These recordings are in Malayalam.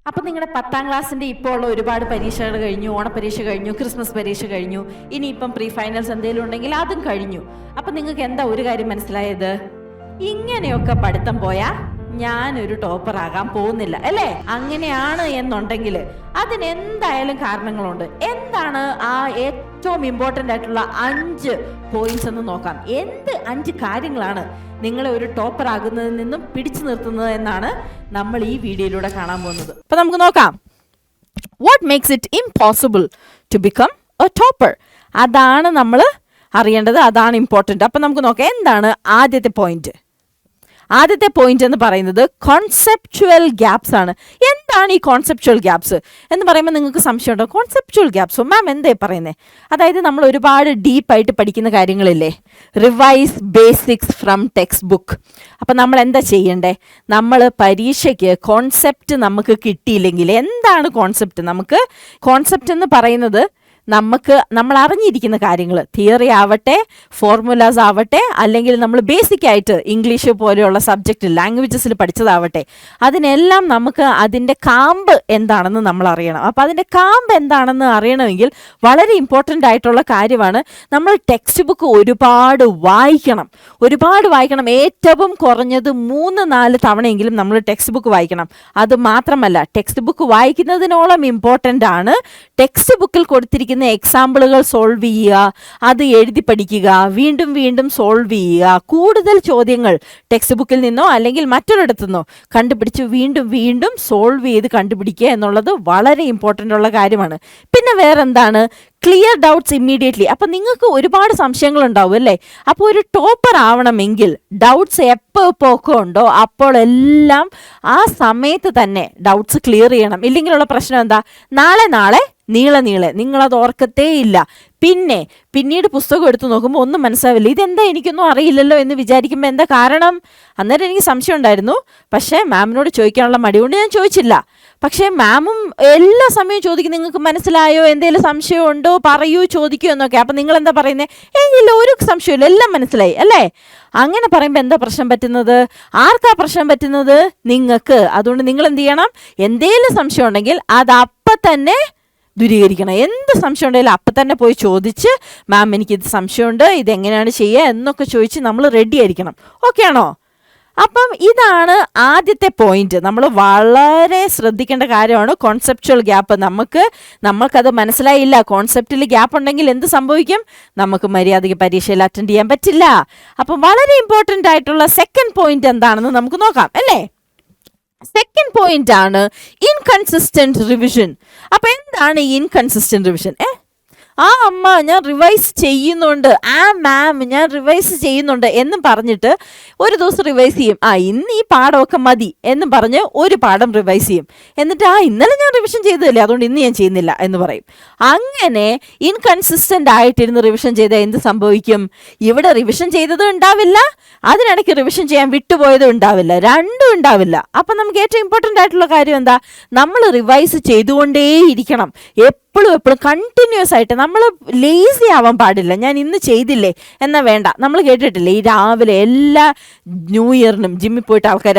അപ്പം നിങ്ങളുടെ 10ാം ക്ലാസ്സിൻ്റെ ഇപ്പോൾ ഉള്ള ഒരുപാട് പരീക്ഷകൾ കഴിഞ്ഞു. ഓണപ്പരീക്ഷ കഴിഞ്ഞു, ക്രിസ്മസ് പരീക്ഷ കഴിഞ്ഞു, ഇനിയിപ്പം പ്രീ ഫൈനൽസ് എന്തെങ്കിലും ഉണ്ടെങ്കിൽ അതും കഴിഞ്ഞു. അപ്പം നിങ്ങൾക്ക് എന്താ ഒരു കാര്യം മനസ്സിലായത്? ഇങ്ങനെയൊക്കെ പഠിത്തം പോയാൽ ഞാനൊരു ടോപ്പർ ആകാൻ പോകുന്നില്ല അല്ലേ? അങ്ങനെയാണ് എന്നുണ്ടെങ്കിൽ അതിനെന്തായാലും കാരണങ്ങളുണ്ട്. എന്താണ് ആ ഏറ്റവും ഇമ്പോർട്ടൻ്റ് ആയിട്ടുള്ള 5 പോയിന്റ്സ് എന്ന് നോക്കാം. എന്ത് 5 കാര്യങ്ങളാണ് നിങ്ങളെ ഒരു ടോപ്പർ ആകുന്നതിൽ നിന്നും പിടിച്ചു നിർത്തുന്നത് എന്നാണ് നമ്മൾ ഈ വീഡിയോയിലൂടെ കാണാൻ പോകുന്നത്. അപ്പൊ നമുക്ക് നോക്കാം. What makes it impossible to become a topper? അതാണ് നമ്മൾ അറിയേണ്ടത്, അതാണ് ഇമ്പോർട്ടൻ്റ്. അപ്പം നമുക്ക് നോക്കാം എന്താണ് ആദ്യത്തെ പോയിന്റ്. ആദ്യത്തെ പോയിന്റ് എന്ന് പറയുന്നത് കോൺസെപ്ച്വൽ ഗ്യാപ്സ് ആണ്. എന്താണ് ഈ കോൺസെപ്ച്വൽ ഗ്യാപ്സ് എന്ന് പറയുമ്പോൾ നിങ്ങൾക്ക് സംശയമുണ്ടോ? കോൺസെപ്ച്വൽ ഗ്യാപ്സോ മാം എന്തേ പറയുന്നത്? അതായത് നമ്മൾ ഒരുപാട് ഡീപ്പായിട്ട് പഠിക്കുന്ന കാര്യങ്ങളില്ലേ, revise basics from text book. അപ്പം നമ്മൾ എന്താ ചെയ്യണ്ടേ? നമ്മൾ പരീക്ഷയ്ക്ക് കോൺസെപ്റ്റ് നമുക്ക് കിട്ടിയില്ലെങ്കിൽ എന്താണ് കോൺസെപ്റ്റ്? നമുക്ക് കോൺസെപ്റ്റ് എന്ന് പറയുന്നത് നമ്മൾ അറിഞ്ഞിരിക്കുന്ന കാര്യങ്ങൾ, തിയറി ആവട്ടെ, ഫോർമുലാസ് ആവട്ടെ, അല്ലെങ്കിൽ നമ്മൾ ബേസിക് ആയിട്ട് ഇംഗ്ലീഷ് പോലെയുള്ള സബ്ജക്റ്റ് ലാംഗ്വേജസിൽ പഠിച്ചതാവട്ടെ, അതിനെല്ലാം നമുക്ക് അതിൻ്റെ കാമ്പ് എന്താണെന്ന് നമ്മൾ അറിയണം. അപ്പോൾ അതിൻ്റെ കാമ്പ് എന്താണെന്ന് അറിയണമെങ്കിൽ വളരെ ഇമ്പോർട്ടൻ്റ് ആയിട്ടുള്ള കാര്യമാണ് നമ്മൾ ടെക്സ്റ്റ് ബുക്ക് ഒരുപാട് വായിക്കണം. ഏറ്റവും കുറഞ്ഞത് 3-4 തവണയെങ്കിലും നമ്മൾ ടെക്സ്റ്റ് ബുക്ക് വായിക്കണം. അത് മാത്രമല്ല, ടെക്സ്റ്റ് ബുക്ക് വായിക്കുന്നതിനോളം ഇമ്പോർട്ടൻ്റ് ആണ് ടെക്സ്റ്റ് ബുക്കിൽ കൊടുത്തിരിക്കുന്ന എക്സാമ്പിളുകൾ സോൾവ് ചെയ്യുക, അത് എഴുതി പഠിക്കുക, വീണ്ടും വീണ്ടും സോൾവ് ചെയ്യുക, കൂടുതൽ ചോദ്യങ്ങൾ ടെക്സ്റ്റ് ബുക്കിൽ നിന്നോ അല്ലെങ്കിൽ മറ്റൊരിടത്തു നിന്നോ കണ്ടുപിടിച്ച് വീണ്ടും വീണ്ടും സോൾവ് ചെയ്ത് കണ്ടുപിടിക്കുക എന്നുള്ളത് വളരെ ഇമ്പോർട്ടൻ്റ് ഉള്ള കാര്യമാണ്. പിന്നെ വേറെന്താണ്? Clear doubts immediately. അപ്പം നിങ്ങൾക്ക് ഒരുപാട് സംശയങ്ങൾ ഉണ്ടാവും അല്ലേ? അപ്പോൾ ഒരു ടോപ്പർ ആവണമെങ്കിൽ ഡൗട്ട്സ് എപ്പോൾ ഒക്കെ ഉണ്ടോ അപ്പോൾ എല്ലാം ആ സമയത്ത് തന്നെ ഡൗട്ട്സ് ക്ലിയർ ചെയ്യണം. ഇല്ലെങ്കിലുള്ള പ്രശ്നം എന്താ? നാളെ നീളെ നിങ്ങളത് ഓർക്കത്തേ ഇല്ല. പിന്നീട് പുസ്തകം എടുത്ത് നോക്കുമ്പോൾ ഒന്നും മനസ്സിലാവില്ല. ഇതെന്താ എനിക്കൊന്നും അറിയില്ലല്ലോ എന്ന് വിചാരിക്കുമ്പോൾ എന്താ കാരണം? അന്നേരം എനിക്ക് സംശയം ഉണ്ടായിരുന്നു, പക്ഷേ മാമിനോട് ചോദിക്കാനുള്ള മടി കൊണ്ട് ഞാൻ ചോദിച്ചില്ല. പക്ഷേ മാമും എല്ലാ സമയവും ചോദിക്കും, നിങ്ങൾക്ക് മനസ്സിലായോ, എന്തെങ്കിലും സംശയം ഉണ്ടോ, പറയൂ, ചോദിക്കൂ എന്നൊക്കെ. അപ്പം നിങ്ങൾ എന്താ പറയുന്നത്? ഇല്ല, ഒരു സംശയമില്ല, എല്ലാം മനസ്സിലായി അല്ലേ? അങ്ങനെ പറയുമ്പോൾ എന്താ പ്രശ്നം പറ്റുന്നത്? ആർക്കാ പ്രശ്നം പറ്റുന്നത്? നിങ്ങൾക്ക്. അതുകൊണ്ട് നിങ്ങൾ എന്ത് ചെയ്യണം? എന്തെങ്കിലും സംശയം ഉണ്ടെങ്കിൽ അത് അപ്പം തന്നെ ദൂരീകരിക്കണം. എന്ത് സംശയം ഉണ്ടെങ്കിലും അപ്പം തന്നെ പോയി ചോദിച്ച്, മാം എനിക്കിത് സംശയമുണ്ട്, ഇതെങ്ങനെയാണ് ചെയ്യുക എന്നൊക്കെ ചോദിച്ച് നമ്മൾ റെഡി ആയിരിക്കണം. ഓക്കെ ആണോ? അപ്പം ഇതാണ് ആദ്യത്തെ പോയിന്റ്. നമ്മൾ വളരെ ശ്രദ്ധിക്കേണ്ട കാര്യമാണ് കോൺസെപ്ച്വൽ ഗ്യാപ്പ്. നമ്മൾക്കത് മനസ്സിലായില്ല, കോൺസെപ്റ്റിൽ ഗ്യാപ്പ് ഉണ്ടെങ്കിൽ എന്ത് സംഭവിക്കും? നമുക്ക് മര്യാദയ്ക്ക് പരീക്ഷയിൽ അറ്റൻഡ് ചെയ്യാൻ പറ്റില്ല. അപ്പം വളരെ ഇമ്പോർട്ടൻ്റ് ആയിട്ടുള്ള സെക്കൻഡ് പോയിന്റ് എന്താണെന്ന് നമുക്ക് നോക്കാം അല്ലേ? സെക്കൻഡ് പോയിന്റ് ആണ് ഇൻകൺസിസ്റ്റന്റ് റിവിഷൻ. അപ്പൊ എന്താണ് ഇൻകൺസിസ്റ്റന്റ് റിവിഷൻ? അമ്മ ഞാൻ റിവൈസ് ചെയ്യുന്നുണ്ട്, മാം ഞാൻ റിവൈസ് ചെയ്യുന്നുണ്ട് എന്നും പറഞ്ഞിട്ട് ഒരു ദിവസം റിവൈസ് ചെയ്യും. ഇന്ന് ഈ പാഠമൊക്കെ മതി എന്നും പറഞ്ഞ് ഒരു പാഠം റിവൈസ് ചെയ്യും. എന്നിട്ട് ഇന്നലെ ഞാൻ റിവിഷൻ ചെയ്തതല്ലേ, അതുകൊണ്ട് ഇന്ന് ഞാൻ ചെയ്യുന്നില്ല എന്ന് പറയും. അങ്ങനെ ഇൻകൺസിസ്റ്റന്റ് ആയിട്ടിരുന്ന് റിവിഷൻ ചെയ്താൽ എന്ത് സംഭവിക്കും? ഇവിടെ റിവിഷൻ ചെയ്തതും ഉണ്ടാവില്ല, അതിനിടയ്ക്ക് റിവിഷൻ ചെയ്യാൻ വിട്ടുപോയതും ഉണ്ടാവില്ല, രണ്ടും ഉണ്ടാവില്ല. അപ്പം നമുക്ക് ഏറ്റവും ഇമ്പോർട്ടൻ്റ് ആയിട്ടുള്ള കാര്യം എന്താ? നമ്മൾ റിവൈസ് ചെയ്തുകൊണ്ടേയിരിക്കണം. എപ്പോഴും കണ്ടിന്യൂസ് ആയിട്ട്. നമ്മൾ ലേസി ആവാൻ പാടില്ല. ഞാൻ ഇന്ന് ചെയ്തില്ലേ എന്നാ വേണ്ട. നമ്മൾ കേട്ടിട്ടില്ലേ ഈ രാവിലെ എല്ലാ ന്യൂ ഇയറിനും ജിമ്മിൽ പോയിട്ട് ആൾക്കാർ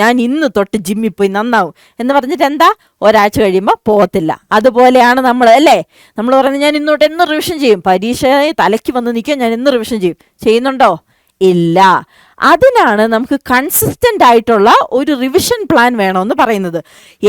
ഞാൻ ഇന്ന് തൊട്ട് ജിമ്മിൽ പോയി നന്നാവും എന്ന് പറഞ്ഞിട്ട് എന്താ ഒരാഴ്ച കഴിയുമ്പോൾ പോകത്തില്ല. അതുപോലെയാണ് നമ്മൾ അല്ലേ? നമ്മൾ പറയുന്നത് ഞാൻ ഇന്നോട്ട് എന്ന് റിവിഷൻ ചെയ്യും, പരീക്ഷ തലയ്ക്ക് വന്ന് നിൽക്കുക, ഞാൻ എന്ന് റിവിഷൻ ചെയ്യും. ചെയ്യുന്നുണ്ടോ? ഇല്ല. അതിനാണ് നമുക്ക് കൺസിസ്റ്റൻ്റ് ആയിട്ടുള്ള ഒരു റിവിഷൻ പ്ലാൻ വേണമെന്ന് പറയുന്നത്.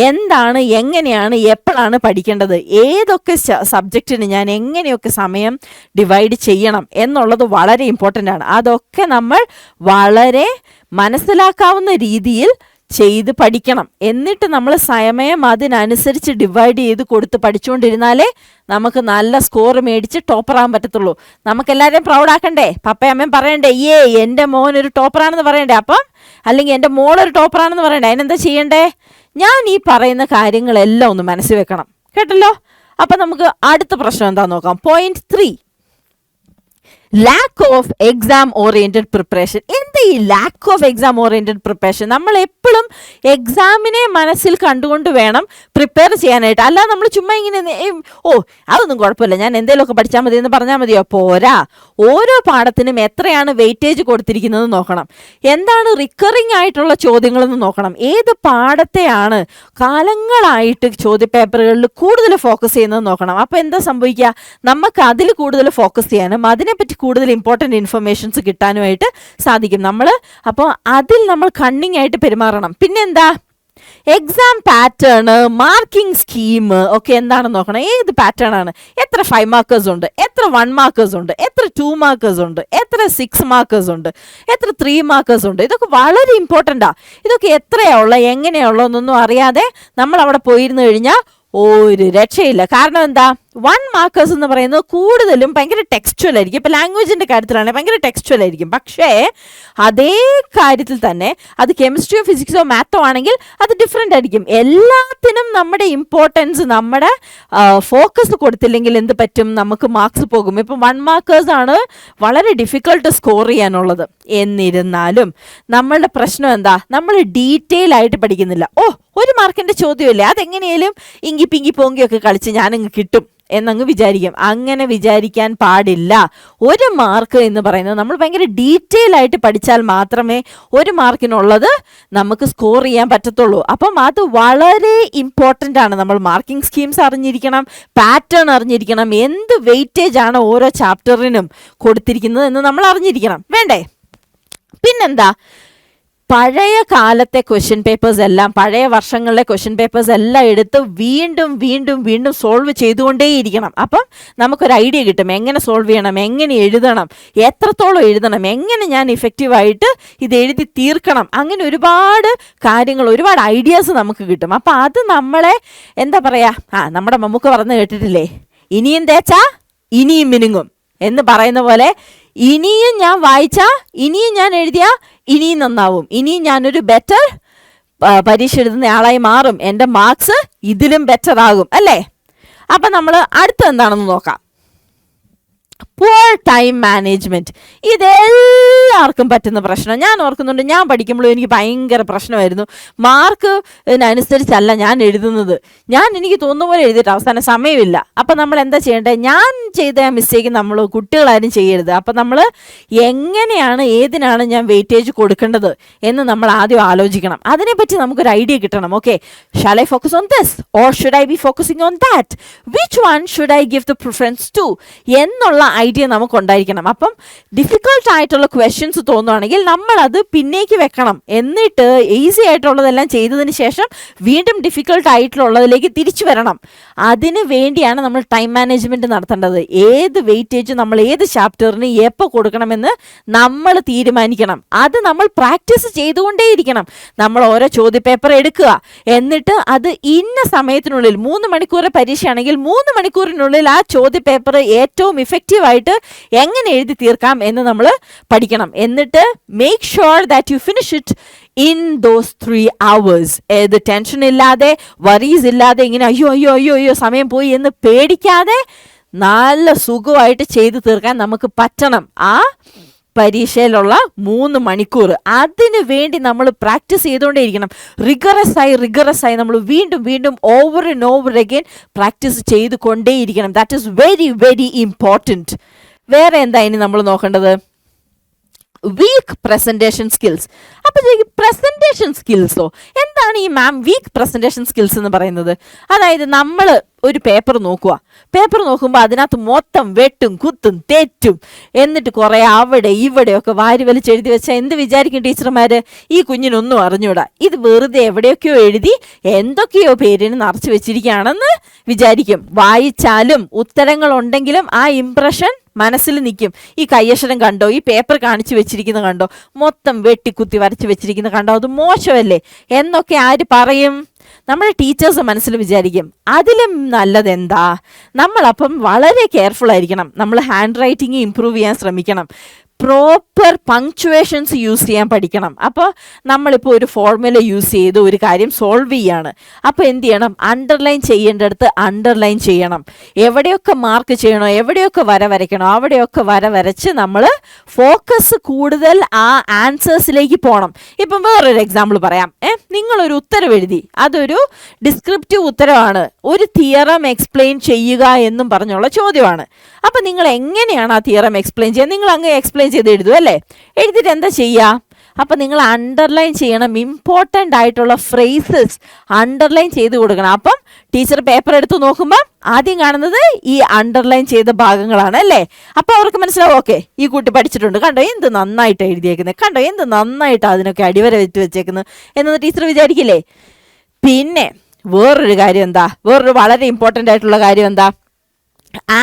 എന്താണ്, എങ്ങനെയാണ്, എപ്പോഴാണ് പഠിക്കേണ്ടത്, ഏതൊക്കെ സബ്ജക്റ്റിന് ഞാൻ എങ്ങനെയൊക്കെ സമയം ഡിവൈഡ് ചെയ്യണം എന്നുള്ളത് വളരെ ഇമ്പോർട്ടൻ്റ് ആണ്. അതൊക്കെ നമ്മൾ വളരെ മനസ്സിലാക്കാവുന്ന രീതിയിൽ ചെയ്ത് പഠിക്കണം. എന്നിട്ട് നമ്മൾ സമയം അതിനനുസരിച്ച് ഡിവൈഡ് ചെയ്ത് കൊടുത്ത് പഠിച്ചുകൊണ്ടിരുന്നാലേ നമുക്ക് നല്ല സ്കോർ മേടിച്ച് ടോപ്പറാകാൻ പറ്റത്തുള്ളൂ. നമുക്കെല്ലാവരെയും പ്രൗഡാക്കണ്ടേ? പപ്പയമ്മയും പറയണ്ടേ എൻ്റെ മോൻ ഒരു ടോപ്പറാണെന്ന് പറയണ്ടേ? അപ്പം അല്ലെങ്കിൽ എൻ്റെ മോളൊരു ടോപ്പറാണെന്ന് പറയണ്ടേ? അതിനെന്താ ചെയ്യണ്ടേ? ഞാൻ ഈ പറയുന്ന കാര്യങ്ങളെല്ലാം ഒന്ന് മനസ്സിൽ വെക്കണം. കേട്ടല്ലോ? അപ്പം നമുക്ക് അടുത്ത പ്രശ്നം എന്താണെന്ന് നോക്കാം. Point 3. Lack of exam oriented preparation. എന്താ ഈ lack of exam oriented preparation? നമ്മൾ എപ്പോഴും എക്സാമിനെ മനസ്സിൽ കണ്ടുകൊണ്ട് വേണം പ്രിപ്പയർ ചെയ്യാനായിട്ട്. അല്ലാതെ നമ്മൾ ചുമ്മാ ഇങ്ങനെ അതൊന്നും കുഴപ്പമില്ല, ഞാൻ എന്തെങ്കിലുമൊക്കെ പഠിച്ചാൽ മതി എന്ന് പറഞ്ഞാൽ മതിയോ? പോരാ. ഓരോ പാഠത്തിനും എത്രയാണ് വെയിറ്റേജ് കൊടുത്തിരിക്കുന്നത് നോക്കണം. എന്താണ് റിക്കറിംഗ് ആയിട്ടുള്ള ചോദ്യങ്ങളെന്ന് നോക്കണം. ഏത് പാഠത്തെയാണ് കാലങ്ങളായിട്ട് ചോദ്യപേപ്പറുകളിൽ കൂടുതൽ ഫോക്കസ് ചെയ്യുന്നത് നോക്കണം. അപ്പോൾ എന്താ സംഭവിക്കുക? നമുക്ക് അതിൽ കൂടുതൽ ഫോക്കസ് ചെയ്യാനും അതിനെപ്പറ്റി കൂടുതൽ ഇമ്പോർട്ടൻറ്റ് ഇൻഫർമേഷൻസ് കിട്ടാനുമായിട്ട് സാധിക്കും. അപ്പോൾ അതിൽ നമ്മൾ കണ്ണിങ് ആയിട്ട് പെരുമാറണം. പിന്നെന്താ? എക്സാം പാറ്റേൺ, മാർക്കിംഗ് സ്കീം ഒക്കെ എന്താണെന്ന് നോക്കണം. ഏത് പാറ്റേൺ ആണ്? എത്ര 5 മാർക്കേഴ്സ് ഉണ്ട്, എത്ര 1 മാർക്കേഴ്സ് ഉണ്ട്, എത്ര 2 മാർക്കേഴ്സ് ഉണ്ട്, എത്ര 6 മാർക്കേഴ്സ് ഉണ്ട്, എത്ര 3 മാർക്കേഴ്സ് ഉണ്ട്. ഇതൊക്കെ വളരെ ഇമ്പോർട്ടൻ്റാണ്. ഇതൊക്കെ എത്രയുള്ള എങ്ങനെയുള്ളതെന്നൊന്നും അറിയാതെ നമ്മൾ അവിടെ പോയിരുന്നു കഴിഞ്ഞാൽ ഒരു രക്ഷയില്ല. കാരണം എന്താ? 1 മാർക്കേഴ്സ് എന്ന് പറയുന്നത് കൂടുതലും ഭയങ്കര ടെക്സ്ച്വൽ ആയിരിക്കും. ഇപ്പോൾ ലാംഗ്വേജിൻ്റെ കാര്യത്തിലാണെങ്കിൽ ഭയങ്കര ടെക്സ്ച്വൽ ആയിരിക്കും. പക്ഷേ അതേ കാര്യത്തിൽ തന്നെ അത് കെമിസ്ട്രിയോ ഫിസിക്സോ മാത്തോ ആണെങ്കിൽ അത് ഡിഫറെൻ്റ് ആയിരിക്കും. എല്ലാത്തിനും നമ്മുടെ ഇമ്പോർട്ടൻസ്, നമ്മുടെ ഫോക്കസ് കൊടുത്തില്ലെങ്കിൽ എന്ത് പറ്റും? നമുക്ക് മാർക്സ് പോകും. ഇപ്പം 1 മാർക്കേഴ്സ് ആണ് വളരെ ഡിഫിക്കൾട്ട് സ്കോർ ചെയ്യാനുള്ളത്. എന്നിരുന്നാലും നമ്മളുടെ പ്രശ്നം എന്താ? നമ്മൾ ഡീറ്റെയിൽ ആയിട്ട് പഠിക്കുന്നില്ല. 1 മാർക്കിൻ്റെ ചോദ്യമല്ലേ, അതെങ്ങനെയാലും ഇങ്ങി പിങ്കി പോങ്കിയൊക്കെ കളിച്ച് ഞാനങ്ങ് കിട്ടും എന്നങ്ങ് വിചാരിക്കും. അങ്ങനെ വിചാരിക്കാൻ പാടില്ല. 1 മാർക്ക് എന്ന് പറയുന്നത് നമ്മൾ ഭയങ്കര ഡീറ്റെയിൽ ആയിട്ട് പഠിച്ചാൽ മാത്രമേ 1 മാർക്കിനുള്ളത് നമുക്ക് സ്കോർ ചെയ്യാൻ പറ്റത്തുള്ളൂ. അപ്പം അത് വളരെ ഇമ്പോർട്ടൻ്റ് ആണ്. നമ്മൾ മാർക്കിംഗ് സ്കീംസ് അറിഞ്ഞിരിക്കണം, പാറ്റേൺ അറിഞ്ഞിരിക്കണം, എന്ത് വെയിറ്റേജ് ആണ് ഓരോ ചാപ്റ്ററിനും കൊടുത്തിരിക്കുന്നത് എന്ന് നമ്മൾ അറിഞ്ഞിരിക്കണം. വേണ്ടേ? പിന്നെന്താ? പഴയ കാലത്തെ ക്വസ്റ്റ്യൻ പേപ്പേഴ്സ് എല്ലാം, പഴയ വർഷങ്ങളിലെ ക്വസ്റ്റ്യൻ പേപ്പേഴ്സ് എല്ലാം എടുത്ത് വീണ്ടും വീണ്ടും വീണ്ടും സോൾവ് ചെയ്തുകൊണ്ടേയിരിക്കണം. അപ്പം നമുക്കൊരു ഐഡിയ കിട്ടും എങ്ങനെ സോൾവ് ചെയ്യണം, എങ്ങനെ എഴുതണം, എത്രത്തോളം എഴുതണം, എങ്ങനെ ഞാൻ ഇഫക്റ്റീവായിട്ട് ഇത് എഴുതി തീർക്കണം. അങ്ങനെ ഒരുപാട് കാര്യങ്ങൾ, ഒരുപാട് ഐഡിയാസ് നമുക്ക് കിട്ടും. അപ്പം അത് നമ്മളെ എന്താ പറയുക, നമ്മുടെ മമ്മൂക്ക പറഞ്ഞ് കേട്ടിട്ടില്ലേ, ഇനിയും തേച്ചാ ഇനിയും മിനുങ്ങും എന്ന് പറയുന്ന പോലെ, ഇനിയും ഞാൻ വായിച്ചാ, ഇനിയും ഞാൻ എഴുതിയാ ഇനിയും നന്നാവും, ഇനിയും ഞാനൊരു ബെറ്റർ പരീക്ഷ എഴുതുന്ന ആളായി മാറും, എൻ്റെ മാർക്സ് ഇതിലും ബെറ്റർ ആകും അല്ലേ? അപ്പം നമ്മൾ അടുത്ത എന്താണെന്ന് നോക്കാം. Poor time management. ഇതെല്ലാവർക്കും പറ്റുന്ന പ്രശ്നം. ഞാൻ ഓർക്കുന്നുണ്ട്, ഞാൻ പഠിക്കുമ്പോഴും എനിക്ക് ഭയങ്കര പ്രശ്നമായിരുന്നു. മാർക്ക് അനുസരിച്ചല്ല ഞാൻ എഴുതുന്നത്. എനിക്ക് തോന്നുന്ന പോലെ എഴുതിയിട്ട് അവസാനം സമയമില്ല. അപ്പം നമ്മൾ എന്താ ചെയ്യേണ്ടത്? ഞാൻ ചെയ്ത മിസ്റ്റേക്ക് നമ്മൾ കുട്ടികളാരും ചെയ്യരുത്. അപ്പം നമ്മൾ എങ്ങനെയാണ്, ഏതിനാണ് ഞാൻ വെയിറ്റേജ് കൊടുക്കേണ്ടത് എന്ന് നമ്മൾ ആദ്യം ആലോചിക്കണം. അതിനെപ്പറ്റി നമുക്കൊരു ഐഡിയ കിട്ടണം. Okay, shall I focus on this or should I be focusing on that? Which one should I give the preference to എന്നുള്ള ഐഡിയ നമുക്കുണ്ടായിരിക്കണം. അപ്പം ഡിഫിക്കൾട്ട് ആയിട്ടുള്ള ക്വസ്റ്റ്യൻസ് തോന്നുവാണെങ്കിൽ നമ്മളത് പിന്നേക്ക് വെക്കണം. എന്നിട്ട് ഈസി ആയിട്ടുള്ളതെല്ലാം ചെയ്തതിന് ശേഷം വീണ്ടും ഡിഫിക്കൾട്ട് ആയിട്ടുള്ളതിലേക്ക് തിരിച്ചു വരണം. അതിന് വേണ്ടിയാണ് നമ്മൾ ടൈം മാനേജ്മെൻറ്റ് നടത്തേണ്ടത്. ഏത് വെയിറ്റേജ് നമ്മൾ ഏത് ചാപ്റ്ററിന് എപ്പോൾ കൊടുക്കണമെന്ന് നമ്മൾ തീരുമാനിക്കണം. അത് നമ്മൾ പ്രാക്ടീസ് ചെയ്തുകൊണ്ടേയിരിക്കണം. നമ്മൾ ഓരോ ചോദ്യപേപ്പർ എടുക്കുക, എന്നിട്ട് അത് ഇന്ന സമയത്തിനുള്ളിൽ 3 മണിക്കൂർ പരീക്ഷയാണെങ്കിൽ 3 മണിക്കൂറിനുള്ളിൽ ആ ചോദ്യപേപ്പർ ഏറ്റവും ഇഫക്റ്റീവായിട്ട് എങ്ങനെ എഴുതി തീർക്കാം എന്ന് നമ്മൾ പഠിക്കണം. എന്നിട്ട് make sure that you finish it in those 3 hours. ഏത് ടെൻഷൻ ഇല്ലാതെ, വറീസ് ഇല്ലാതെ, ഇങ്ങനെ അയ്യോ അയ്യോ അയ്യോ അയ്യോ സമയം പോയി എന്ന് പേടിക്കാതെ നല്ല സുഖമായിട്ട് ചെയ്തു തീർക്കാൻ നമുക്ക് പറ്റണം. ആ പരീക്ഷയിലുള്ള 3 മണിക്കൂർ അതിന് വേണ്ടി നമ്മൾ പ്രാക്ടീസ് ചെയ്തുകൊണ്ടേയിരിക്കണം. റിഗറസ് ആയി നമ്മൾ വീണ്ടും വീണ്ടും over and over again practice ചെയ്ത് കൊണ്ടേയിരിക്കണം. That is very very important. വേറെ എന്താ ഇനി നമ്മൾ നോക്കേണ്ടത്? Weak presentation skills. അപ്പോൾ പ്രസൻറ്റേഷൻ സ്കിൽസോ എന്താണ് ഈ മാം വീക്ക് പ്രസൻറ്റേഷൻ സ്കിൽസ് എന്ന് പറയുന്നത്? അതായത് നമ്മൾ ഒരു പേപ്പർ നോക്കുമ്പോൾ അതിനകത്ത് മൊത്തം വെട്ടും കുത്തും തെറ്റും, എന്നിട്ട് കുറേ അവിടെ ഇവിടെയൊക്കെ വാരി വലിച്ചെഴുതി വെച്ചാൽ എന്ത് വിചാരിക്കും ടീച്ചർമാർ? ഈ കുഞ്ഞിനൊന്നും അറിഞ്ഞൂടാ, ഇത് വെറുതെ എവിടെയൊക്കെയോ എഴുതി എന്തൊക്കെയോ പേരിന് നിറച്ച് വെച്ചിരിക്കുകയാണെന്ന് വിചാരിക്കും. വായിച്ചാലും ഉത്തരങ്ങളുണ്ടെങ്കിലും ആ ഇംപ്രഷൻ മനസ്സിൽ നിൽക്കും. ഈ കയ്യക്ഷരം കണ്ടോ, ഈ പേപ്പർ കാണിച്ചു വെച്ചിരിക്കുന്ന കണ്ടോ, മൊത്തം വെട്ടിക്കുത്തി വരച്ച് വെച്ചിരിക്കുന്ന കണ്ടോ, അത് മോശമല്ലേ എന്നൊക്കെ ആര് പറയും? നമ്മുടെ ടീച്ചേഴ്സ് മനസ്സിൽ വിചാരിക്കും. അതിലും നല്ലതെന്താ? നമ്മളപ്പം വളരെ കെയർഫുൾ ആയിരിക്കണം. നമ്മൾ ഹാൻഡ് റൈറ്റിംഗ് ഇമ്പ്രൂവ് ചെയ്യാൻ ശ്രമിക്കണം. പ്രോപ്പർ പങ്ക്ച്വേഷൻസ് യൂസ് ചെയ്യാൻ പഠിക്കണം. അപ്പോൾ നമ്മളിപ്പോൾ ഒരു ഫോർമുല യൂസ് ചെയ്ത് ഒരു കാര്യം സോൾവ് ചെയ്യാണ്. അപ്പോൾ എന്ത് ചെയ്യണം? അണ്ടർലൈൻ ചെയ്യേണ്ടടുത്ത് അണ്ടർലൈൻ ചെയ്യണം. എവിടെയൊക്കെ മാർക്ക് ചെയ്യണോ, എവിടെയൊക്കെ വര വരയ്ക്കണോ, അവിടെയൊക്കെ വര വരച്ച് നമ്മൾ ഫോക്കസ് കൂടുതൽ ആ ആൻസേഴ്സിലേക്ക് പോകണം. ഇപ്പം വേറൊരു എക്സാമ്പിൾ പറയാം. നിങ്ങളൊരു ഉത്തരം എഴുതി, അതൊരു ഡിസ്ക്രിപ്റ്റീവ് ഉത്തരവാണ്, ഒരു തിയറം എക്സ്പ്ലെയിൻ ചെയ്യുക എന്നും പറഞ്ഞുള്ള ചോദ്യമാണ്. അപ്പം നിങ്ങൾ എങ്ങനെയാണ് ആ തിയറം എക്സ്പ്ലെയിൻ ചെയ്യുക? നിങ്ങൾ അങ്ങ് എക്സ്പ്ലെയിൻ ചെയ്ത് എഴുതും അല്ലേ? എഴുതിയിട്ട് എന്താ ചെയ്യുക? അപ്പം നിങ്ങൾ അണ്ടർലൈൻ ചെയ്യണം. ഇമ്പോർട്ടൻ്റ് ആയിട്ടുള്ള ഫ്രേസസ് അണ്ടർലൈൻ ചെയ്ത് കൊടുക്കണം. അപ്പം ടീച്ചർ പേപ്പർ എടുത്ത് നോക്കുമ്പോൾ ആദ്യം കാണുന്നത് ഈ അണ്ടർലൈൻ ചെയ്ത ഭാഗങ്ങളാണ് അല്ലേ? അപ്പോൾ അവർക്ക് മനസ്സിലാവും, ഓക്കെ ഈ കുട്ടി പഠിച്ചിട്ടുണ്ട്, കണ്ടോ എന്ത് നന്നായിട്ട് എഴുതിയേക്കുന്നത്, കണ്ടോ എന്ത് നന്നായിട്ട് അതിനൊക്കെ അടിവര വെച്ച് വെച്ചേക്കുന്നത് എന്ന് ടീച്ചർ വിചാരിക്കില്ലേ? പിന്നെ വേറൊരു കാര്യം എന്താ? വേറൊരു വളരെ ഇമ്പോർട്ടൻ്റ് ആയിട്ടുള്ള കാര്യം എന്താ?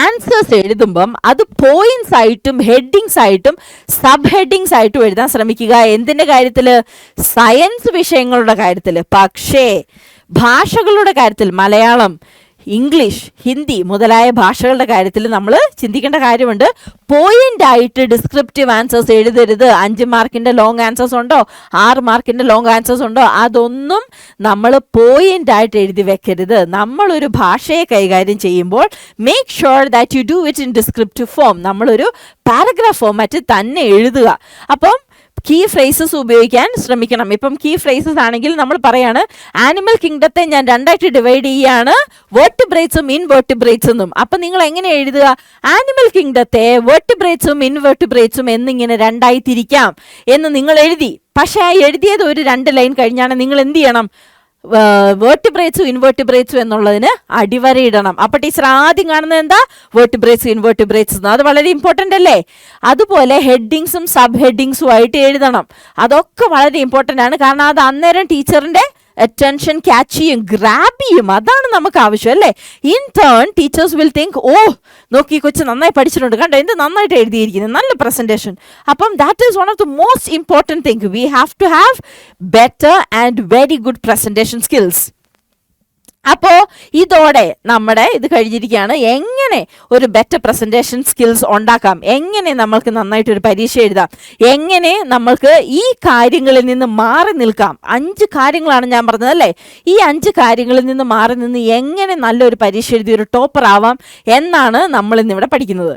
ആൻസേഴ്സ് എഴുതുമ്പം അത് പോയിന്റ്സ് ആയിട്ടും ഹെഡിങ്സ് ആയിട്ടും സബ് ഹെഡിങ്സ് ആയിട്ടും എഴുതാൻ ശ്രമിക്കുക. എന്തിൻ്റെ കാര്യത്തിൽ? സയൻസ് വിഷയങ്ങളുടെ കാര്യത്തിൽ. പക്ഷേ ഭാഷകളുടെ കാര്യത്തിൽ, മലയാളം, ഇംഗ്ലീഷ്, ഹിന്ദി മുതലായ ഭാഷകളുടെ കാര്യത്തിൽ നമ്മൾ ചിന്തിക്കേണ്ട കാര്യമുണ്ട്. പോയിന്റ് ആയിട്ട് ഡിസ്ക്രിപ്റ്റീവ് ആൻസേഴ്സ് എഴുതരുത്. 5 മാർക്കിൻ്റെ ലോങ് ആൻസേഴ്സ് ഉണ്ടോ, 6 മാർക്കിൻ്റെ ലോങ് ആൻസേഴ്സ് ഉണ്ടോ, അതൊന്നും നമ്മൾ പോയിന്റ് ആയിട്ട് എഴുതി വെക്കരുത്. നമ്മളൊരു ഭാഷയെ കൈകാര്യം ചെയ്യുമ്പോൾ make sure that you do it in descriptive form. നമ്മളൊരു പാരഗ്രാഫ് ഫോമാറ്റ് തന്നെ എഴുതുക. അപ്പം കീ ഫ്രേസസ് ഉപയോഗിക്കാൻ ശ്രമിക്കണം. ഇപ്പം കീ ഫ്രേസസ് ആണെങ്കിൽ നമ്മൾ പറയാണ്, ആനിമൽ കിങ്ഡത്തെ ഞാൻ 2ആയിട്ട് ഡിവൈഡ് ചെയ്യുകയാണ്, വെർട്ടിബ്രേറ്റ്സും ഇൻവെർട്ടിബ്രേറ്റ്സ് എന്നും. അപ്പം നിങ്ങൾ എങ്ങനെ എഴുതുക? ആനിമൽ കിങ്ഡത്തെ വെർട്ടിബ്രേറ്റ്സും ഇൻവെർട്ടിബ്രേറ്റ്സും എന്നിങ്ങനെ 2ആയി തിരിക്കാം എന്ന് നിങ്ങൾ എഴുതി. പക്ഷേ ആ എഴുതിയത് ഒരു 2 ലൈൻ കഴിഞ്ഞാണ് നിങ്ങൾ എന്ത് ചെയ്യണം? വെർട്ടിബ്രേറ്റ്സും ഇൻവെർട്ടിബ്രേറ്റ്സും എന്നുള്ളതിന് അടിവരയിടണം. അപ്പോൾ ടീച്ചർ ആദ്യം കാണുന്നത് എന്താ? Vertebrates invertebrates. അത് വളരെ ഇമ്പോർട്ടൻ്റ് അല്ലേ? അതുപോലെ ഹെഡിങ്സും സബ് ഹെഡിങ്സും ആയിട്ട് എഴുതണം. അതൊക്കെ വളരെ ഇമ്പോർട്ടൻ്റ് ആണ്. കാരണം അത് അന്നേരം ടീച്ചറിൻ്റെ അറ്റൻഷൻ ക്യാച്ച് ചെയ്യും, ഗ്രാബ് ചെയ്യും. അതാണ് നമുക്ക് ആവശ്യം അല്ലേ? In turn teachers will think, oh നോക്കി കൊച്ചു നന്നായി പഠിച്ചിട്ടുണ്ട്, കണ്ടോ എന്ത് നന്നായിട്ട് എഴുതിയിരിക്കുന്നത്, നല്ല പ്രസൻറ്റേഷൻ. അപ്പം that is one of the most important thing. We have to have better and very good presentation skills. അപ്പോൾ ഇതോടെ നമ്മുടെ ഇത് കഴിഞ്ഞിരിക്കുകയാണ്. എങ്ങനെ ഒരു ബെറ്റർ പ്രസൻറ്റേഷൻ സ്കിൽസ് ഉണ്ടാക്കാം, എങ്ങനെ നമ്മൾക്ക് നന്നായിട്ടൊരു പരീക്ഷ എഴുതാം, എങ്ങനെ നമ്മൾക്ക് ഈ കാര്യങ്ങളിൽ നിന്ന് മാറി നിൽക്കാം. 5 കാര്യങ്ങളാണ് ഞാൻ പറഞ്ഞത് അല്ലേ? ഈ 5 കാര്യങ്ങളിൽ നിന്ന് മാറി നിന്ന് എങ്ങനെ നല്ലൊരു പരീക്ഷ എഴുതി ഒരു ടോപ്പർ ആവാം എന്നാണ് നമ്മൾ ഇന്നിവിടെ പഠിക്കുന്നത്.